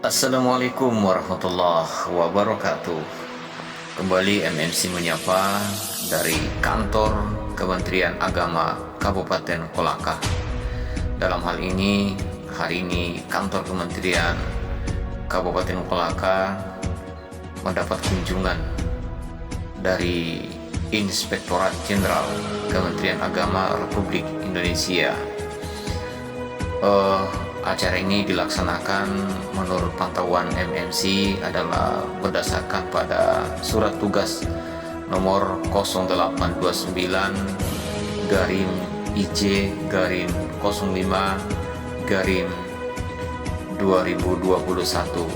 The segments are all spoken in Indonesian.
Assalamualaikum warahmatullahi wabarakatuh. Kembali MMC menyapa dari kantor Kementerian Agama Kabupaten Kolaka. Dalam hal ini, hari ini kantor Kementerian Kabupaten Kolaka mendapat kunjungan dari Inspektorat Jenderal Kementerian Agama Republik Indonesia. Acara ini dilaksanakan menurut pantauan MMC adalah berdasarkan pada surat tugas nomor 0829 garing IJ garing 05 garing 2021.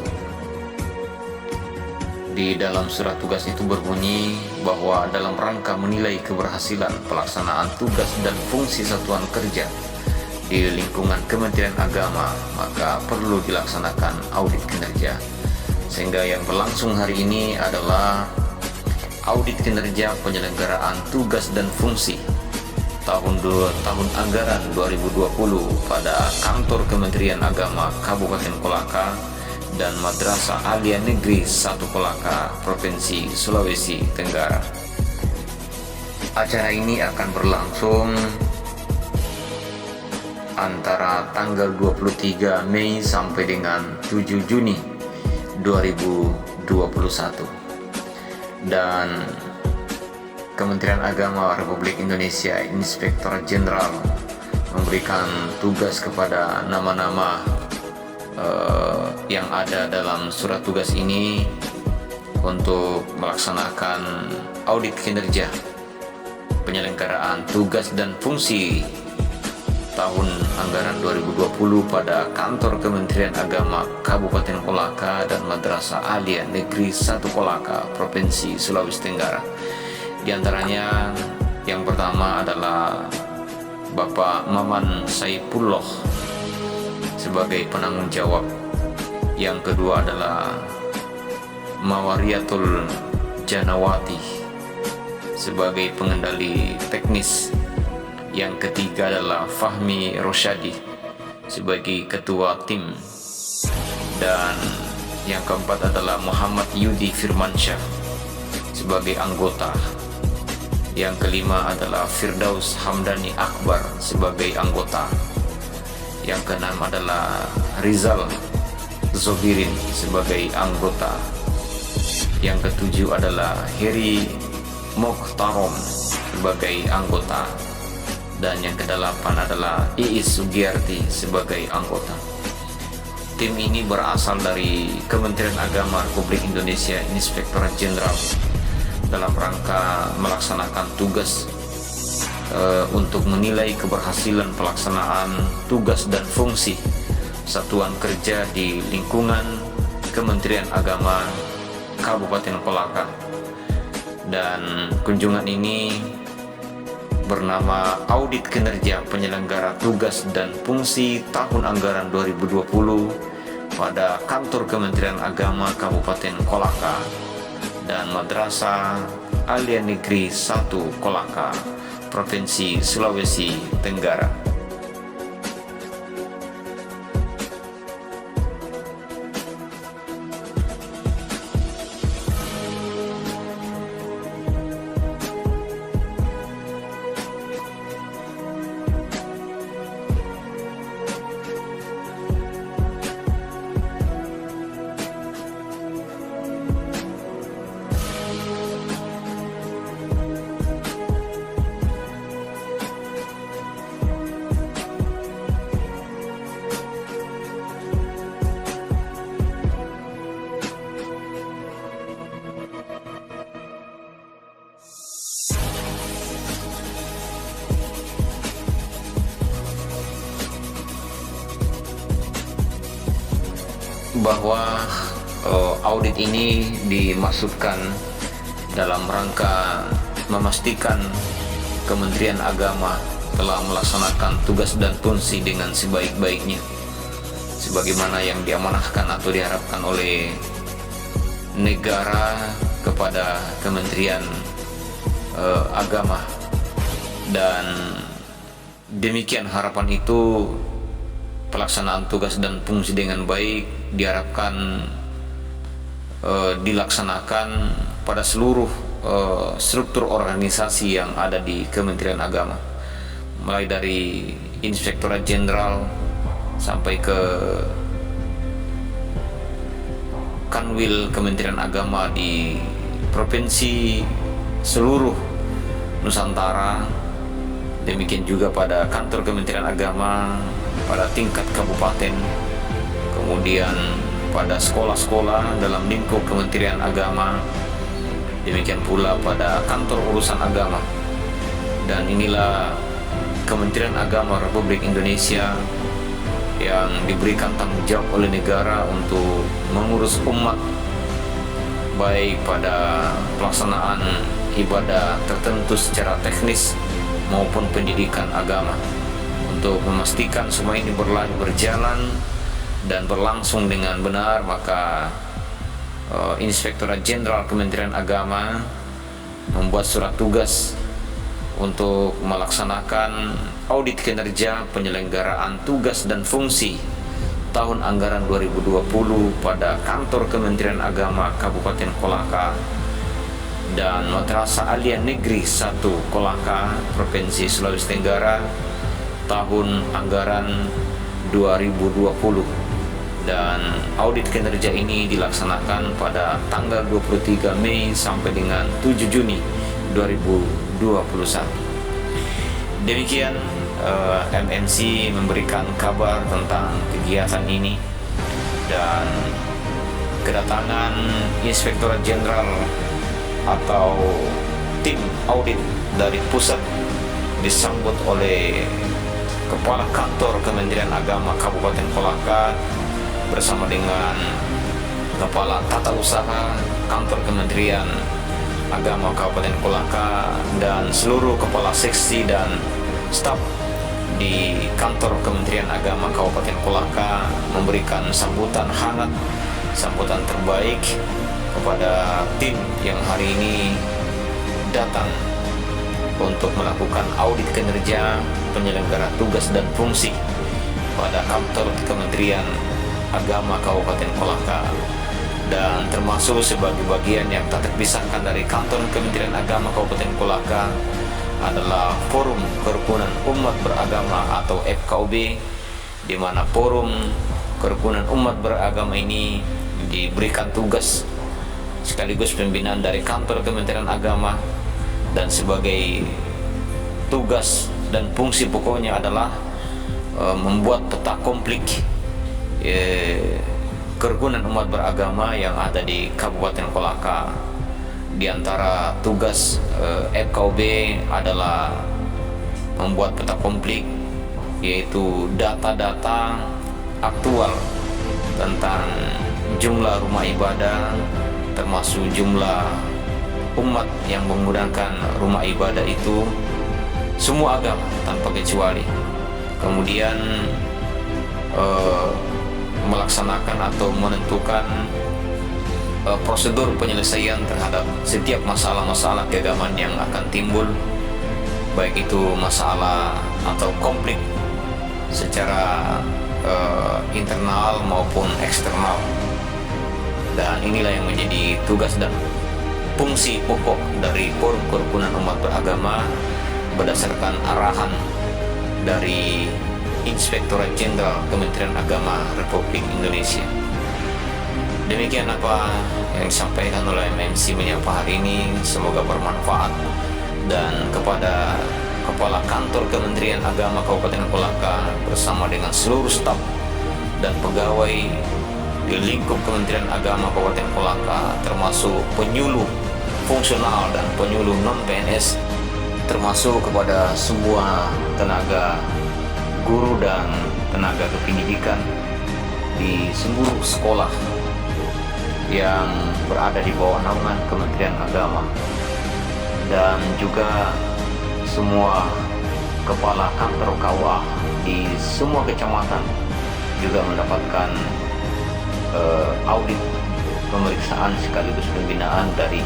Di dalam surat tugas itu berbunyi bahwa dalam rangka menilai keberhasilan pelaksanaan tugas dan fungsi satuan kerja di lingkungan Kementerian Agama, maka perlu dilaksanakan audit kinerja. Sehingga yang berlangsung hari ini adalah audit kinerja penyelenggaraan tugas dan fungsi tahun anggaran 2020 pada kantor Kementerian Agama Kabupaten Kolaka dan Madrasah Alia Negeri 1 Kolaka, Provinsi Sulawesi Tenggara. Acara ini akan berlangsung antara tanggal 23 Mei sampai dengan 7 Juni 2021, dan Kementerian Agama Republik Indonesia Inspektorat Jenderal memberikan tugas kepada nama-nama yang ada dalam surat tugas ini untuk melaksanakan audit kinerja penyelenggaraan tugas dan fungsi tahun anggaran 2020 pada kantor Kementerian Agama Kabupaten Kolaka dan Madrasah Alia Negeri 1 Kolaka, Provinsi Sulawesi Tenggara. Di antaranya yang pertama adalah Bapak Maman Saipullah sebagai penanggung jawab. Yang kedua adalah Mawariyatul Janawati sebagai pengendali teknis. Yang ketiga adalah Fahmi Rosyadi sebagai ketua tim, dan yang keempat adalah Muhammad Yudi Firmansyah sebagai anggota. Yang kelima adalah Firdaus Hamdani Akbar sebagai anggota. Yang keenam adalah Rizal Zobirin sebagai anggota. Yang ketujuh adalah Heri Mokhtarom sebagai anggota. Dan yang kedelapan adalah Iis Sugiyarti sebagai anggota. Tim ini berasal dari Kementerian Agama Republik Indonesia Inspektorat Jenderal dalam rangka melaksanakan tugas untuk menilai keberhasilan pelaksanaan tugas dan fungsi satuan kerja di lingkungan Kementerian Agama Kabupaten Kolaka. Dan kunjungan ini bernama Audit Kinerja Penyelenggara Tugas dan Fungsi Tahun Anggaran 2020 pada Kantor Kementerian Agama Kabupaten Kolaka dan Madrasah Alia Negeri 1 Kolaka, Provinsi Sulawesi Tenggara. Bahwa audit ini dimaksudkan dalam rangka memastikan Kementerian Agama telah melaksanakan tugas dan fungsi dengan sebaik-baiknya sebagaimana yang diamanahkan atau diharapkan oleh negara kepada Kementerian Agama. Dan demikian harapan itu, pelaksanaan tugas dan fungsi dengan baik diharapkan dilaksanakan pada seluruh struktur organisasi yang ada di Kementerian Agama, mulai dari Inspektorat Jenderal sampai ke Kanwil Kementerian Agama di provinsi seluruh Nusantara. Demikian juga pada kantor Kementerian Agama pada tingkat kabupaten, kemudian pada sekolah-sekolah dalam lingkup Kementerian Agama, demikian pula pada kantor urusan agama. Dan inilah Kementerian Agama Republik Indonesia yang diberikan tanggung jawab oleh negara untuk mengurus umat, baik pada pelaksanaan ibadah tertentu secara teknis maupun pendidikan agama, untuk memastikan semua ini berjalan dan berlangsung dengan benar. Maka Inspektorat Jenderal Kementerian Agama membuat surat tugas untuk melaksanakan audit kinerja penyelenggaraan tugas dan fungsi tahun anggaran 2020 pada kantor Kementerian Agama Kabupaten Kolaka dan Madrasah Aliyah Negeri 1 Kolaka, Provinsi Sulawesi Tenggara tahun anggaran 2020. Dan audit kinerja ini dilaksanakan pada tanggal 23 Mei sampai dengan 7 Juni 2021. Demikian MNC memberikan kabar tentang kegiatan ini, dan kedatangan Inspektorat Jenderal atau tim audit dari pusat disambut oleh Kepala Kantor Kementerian Agama Kabupaten Kolaka bersama dengan Kepala Tata Usaha Kantor Kementerian Agama Kabupaten Kolaka dan seluruh kepala seksi dan staf di Kantor Kementerian Agama Kabupaten Kolaka memberikan sambutan hangat, sambutan terbaik kepada tim yang hari ini datang untuk melakukan audit kinerja penyelenggara tugas dan fungsi pada kantor Kementerian Agama Kabupaten Kolaka, dan termasuk sebagai bagian yang tak terpisahkan dari kantor Kementerian Agama Kabupaten Kolaka adalah Forum Kerukunan Umat Beragama atau FKUB, di mana Forum Kerukunan Umat Beragama ini diberikan tugas sekaligus pembinaan dari kantor Kementerian Agama, dan sebagai tugas dan fungsi pokoknya adalah membuat peta konflik kerukunan umat beragama yang ada di Kabupaten Kolaka. Di antara tugas FKUB adalah membuat peta konflik, yaitu data-data aktual tentang jumlah rumah ibadah, termasuk jumlah umat yang menggunakan rumah ibadah itu, semua agama tanpa kecuali. Kemudian melaksanakan atau menentukan prosedur penyelesaian terhadap setiap masalah-masalah keagamaan yang akan timbul, baik itu masalah atau konflik secara internal maupun eksternal. Dan inilah yang menjadi tugas dan fungsi pokok dari Forum Kerukunan Umat Beragama berdasarkan arahan dari Inspektorat Jenderal Kementerian Agama Republik Indonesia. Demikian apa yang disampaikan oleh MNC menyapa hari ini, semoga bermanfaat. Dan kepada Kepala Kantor Kementerian Agama Kabupaten Kolaka bersama dengan seluruh staf dan pegawai di lingkup Kementerian Agama Kabupaten Kolaka, termasuk penyuluh fungsional dan penyuluh non-PNS, termasuk kepada semua tenaga guru dan tenaga kependidikan di seluruh sekolah yang berada di bawah naungan Kementerian Agama, dan juga semua kepala kantor KUA di semua kecamatan juga mendapatkan audit pemeriksaan sekaligus pembinaan dari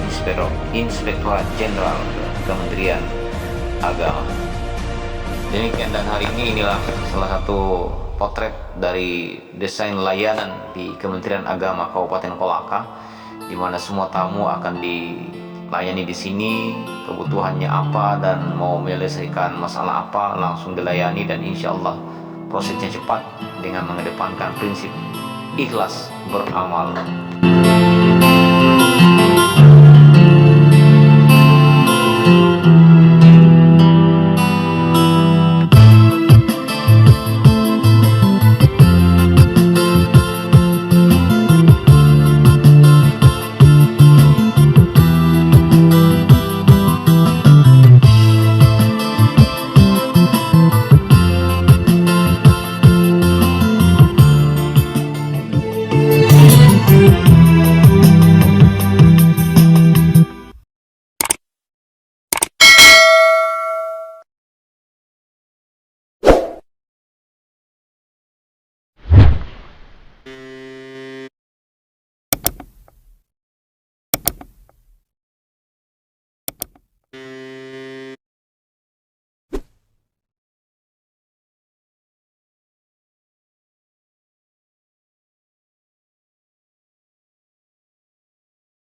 Inspektorat Jenderal Kementerian Agama. Demikian, dan hari ini inilah salah satu potret dari desain layanan di Kementerian Agama Kabupaten Kolaka, di mana semua tamu akan dilayani di sini, kebutuhannya apa dan mau menyelesaikan masalah apa langsung dilayani, dan insya Allah prosesnya cepat dengan mengedepankan prinsip ikhlas beramal